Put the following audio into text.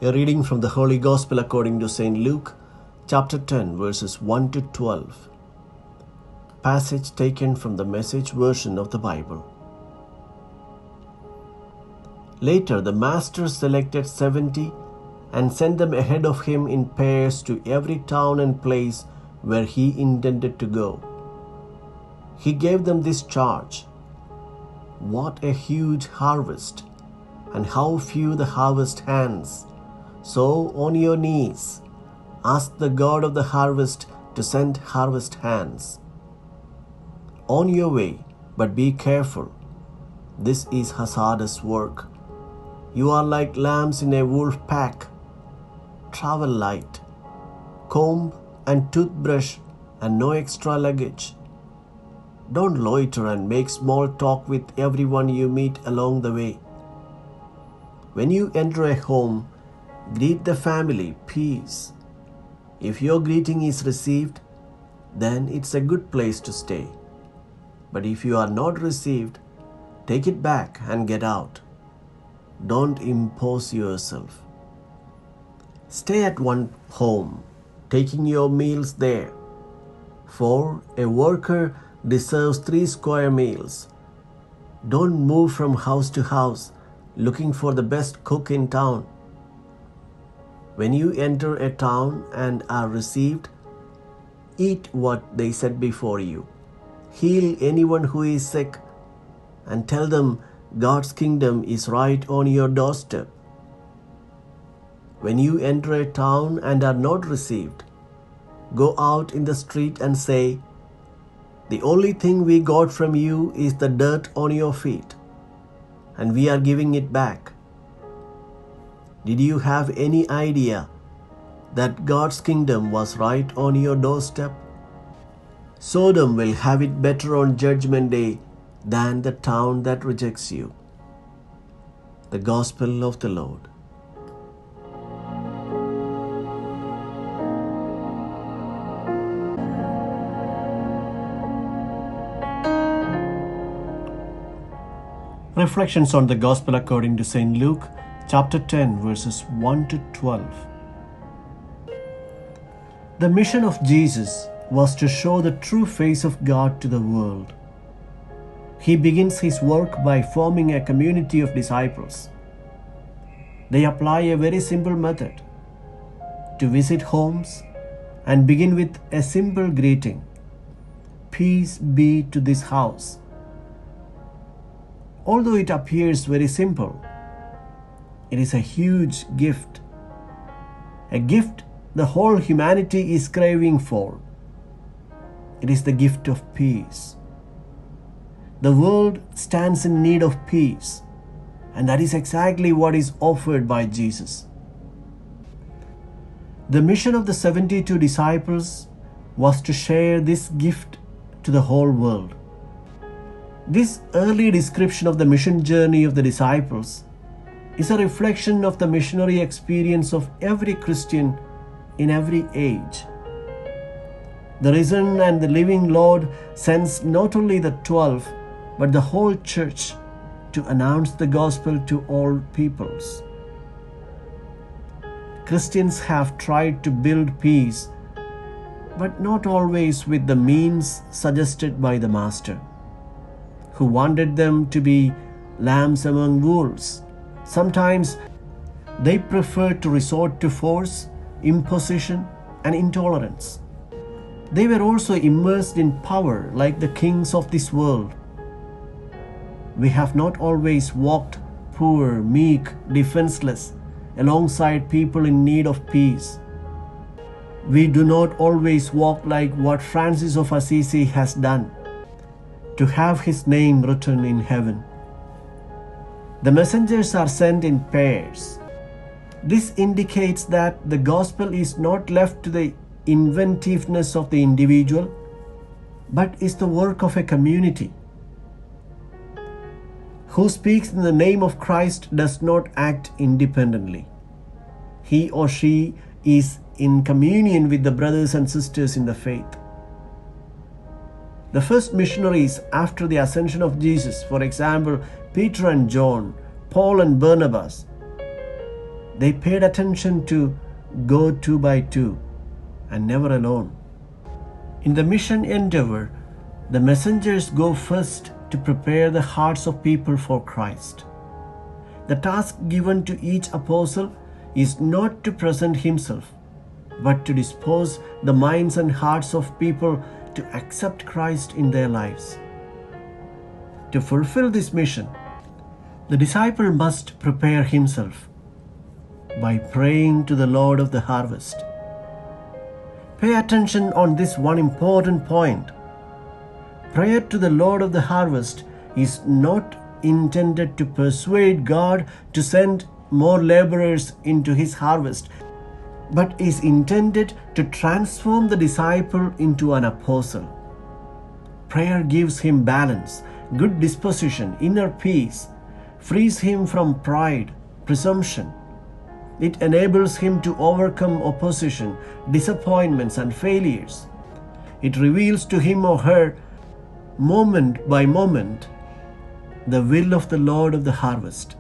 A reading from the Holy Gospel according to St. Luke, chapter 10, verses 1 to 12. Passage taken from the Message version of the Bible. Later, the Master selected 70 and sent them ahead of him in pairs to every town and place where he intended to go. He gave them this charge: "What a huge harvest, and how few the harvest hands! So on your knees, ask the God of the harvest to send harvest hands. On your way, but be careful. This is hazardous work. You are like lambs in a wolf pack. Travel light, comb and toothbrush and no extra luggage. Don't loiter and make small talk with everyone you meet along the way. When you enter a home, greet the family, peace. If your greeting is received, then it's a good place to stay. But if you are not received, take it back and get out. Don't impose yourself. Stay at one home, taking your meals there. For a worker deserves 3 square meals. Don't move from house to house looking for the best cook in town. When you enter a town and are received, eat what they set before you. Heal anyone who is sick and tell them God's kingdom is right on your doorstep. When you enter a town and are not received, go out in the street and say, 'The only thing we got from you is the dirt on your feet, and we are giving it back.' Did you have any idea that God's kingdom was right on your doorstep? Sodom will have it better on Judgment Day than the town that rejects you." The Gospel of the Lord. Reflections on the Gospel according to St. Luke, chapter 10, verses 1 to 12. The mission of Jesus was to show the true face of God to the world. He begins his work by forming a community of disciples. They apply a very simple method: to visit homes and begin with a simple greeting: "Peace be to this house." Although it appears very simple, it is a huge gift, a gift the whole humanity is craving for. It is the gift of peace. The world stands in need of peace, and that is exactly what is offered by Jesus. The mission of the 72 disciples was to share this gift to the whole world. This early description of the mission journey of the disciples is a reflection of the missionary experience of every Christian in every age. The risen and the living Lord sends not only the 12, but the whole church to announce the gospel to all peoples. Christians have tried to build peace, but not always with the means suggested by the Master, who wanted them to be lambs among wolves. Sometimes they preferred to resort to force, imposition, and intolerance. They were also immersed in power like the kings of this world. We have not always walked poor, meek, defenceless alongside people in need of peace. We do not always walk like what Francis of Assisi has done, to have his name written in heaven. The messengers are sent in pairs. This indicates that the gospel is not left to the inventiveness of the individual, but is the work of a community. Who speaks in the name of Christ does not act independently. He or she is in communion with the brothers and sisters in the faith. The first missionaries after the ascension of Jesus, for example, Peter and John, Paul and Barnabas, They paid attention to go two by two and never alone. In the mission endeavor, the messengers go first to prepare the hearts of people for Christ. The task given to each apostle is not to present himself, but to dispose the minds and hearts of people to accept Christ in their lives. To fulfill this mission, the disciple must prepare himself by praying to the Lord of the harvest. Pay attention on this one important point. Prayer to the Lord of the harvest is not intended to persuade God to send more laborers into his harvest, but is intended to transform the disciple into an apostle. Prayer gives him balance, good disposition, inner peace, frees him from pride, presumption. It enables him to overcome opposition, disappointments, and failures. It reveals to him or her, moment by moment, the will of the Lord of the harvest.